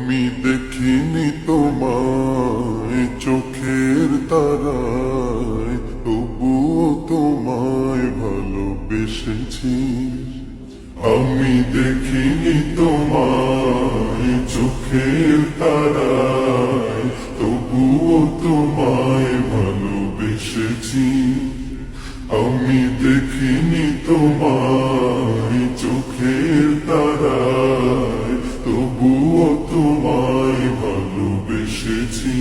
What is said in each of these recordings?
আমি দেখিনি তোমায় চোখের তারায়, তবুও তোমায় ভালোবেসেছি। আমি দেখিনি তোমায় চোখের তারায়, তবুও তোমায় ভালোবেসেছি। আমি দেখিনি তোমায় চোখের তারায়, তবুও তোমায় ভালোবেসেছি।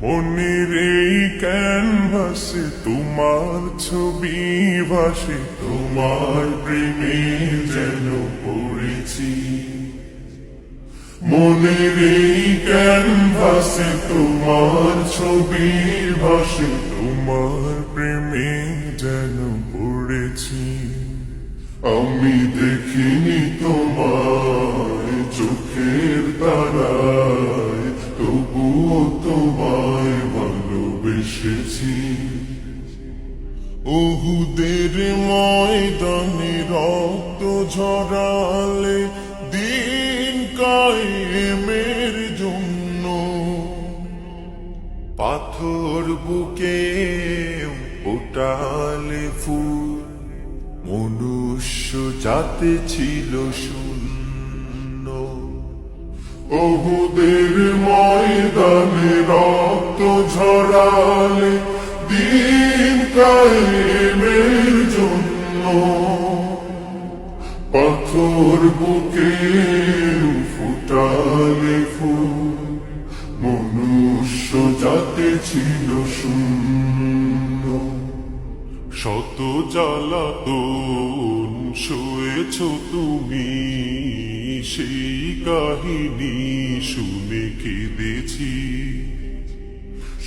মনের এই ক্যানভাসে তোমার ছবি ভাসে, তোমার প্রেমে যেন পড়েছি। মনের এই ক্যানভাসে তোমার ছবি ভাসে, তোমার প্রেমে যেন পড়েছি। আমি দেখিনি তোমায় চোখের তারায়, তবুও তোমায় ভালোবেসেছি। উহুদের ময়দানে রক্ত ঝরালে দিন কায়েমের জন্য, পাথর বুকে ফোটালে ফুল, মনুষ্য জাতি ছিল শূন্য। উহুদের ময়দানে রক্ত ঝরালে দিন কায়েমের জন্য, পাথর বুকে ফুটালে ফুল, মনুষ্য জাতি ছিল শূন্য। শত জ্বালাতন সয়েছ তুমি, সেই কাহিনী শুনে কেঁদেছি।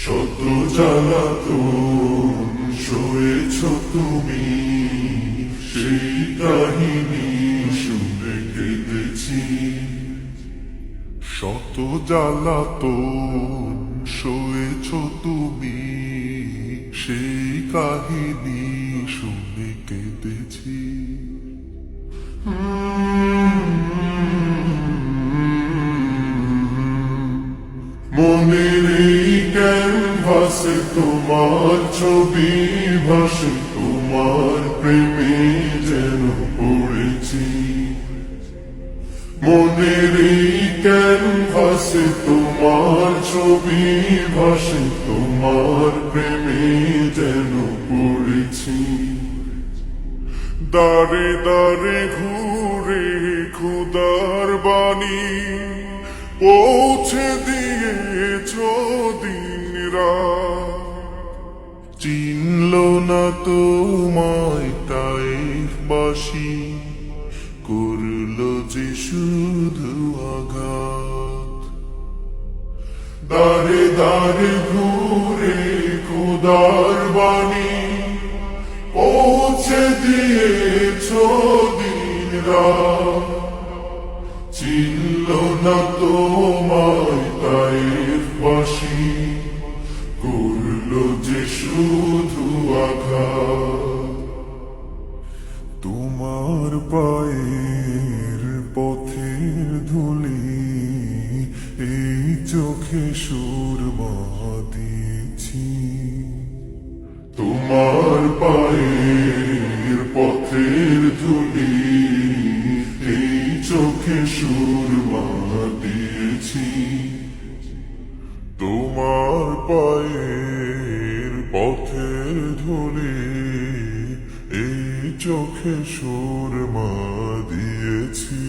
শত জ্বালাতন সয়েছ তুমি, সেই কাহিনী শুনে কেঁদেছি। শত জ্বালাতন সয়েছ তুমি, সেই কাহিনী শুনে কেঁদেছি। মনের এই ক্যানভাসে তোমার ছবি ভাসে, তোমার প্রেমে যেন পড়েছি। মনের এই ক্যানভাসে তোমার ছবি ভাসে, তোমার প্রেমে যেন পড়েছি। দাঁড়ে দাঁড়ে ঘুরে খুদার বাণী পৌঁছে দিয়েছ দিন রাত। চিনল না তোমায় তাইফবাসী, করল যে শুধু আঘাত। দাঁড়ে দাঁড়ে ঘুরে খোদার বাণী পৌঁছে দিয়েছ দিন রাত। চিনল না তোমায় তাইফবাসী, করল যে শুধু আঘাত। তোমার পায়ের পথের ধুলি এই চোখে সুরমা দিয়েছি। তোমার পায়ের পথের ধুলি এই চোখে সুরমা দিয়েছি। তোমার পায়ের পথের ধুলি এই চোখে সুরমা দিয়েছি।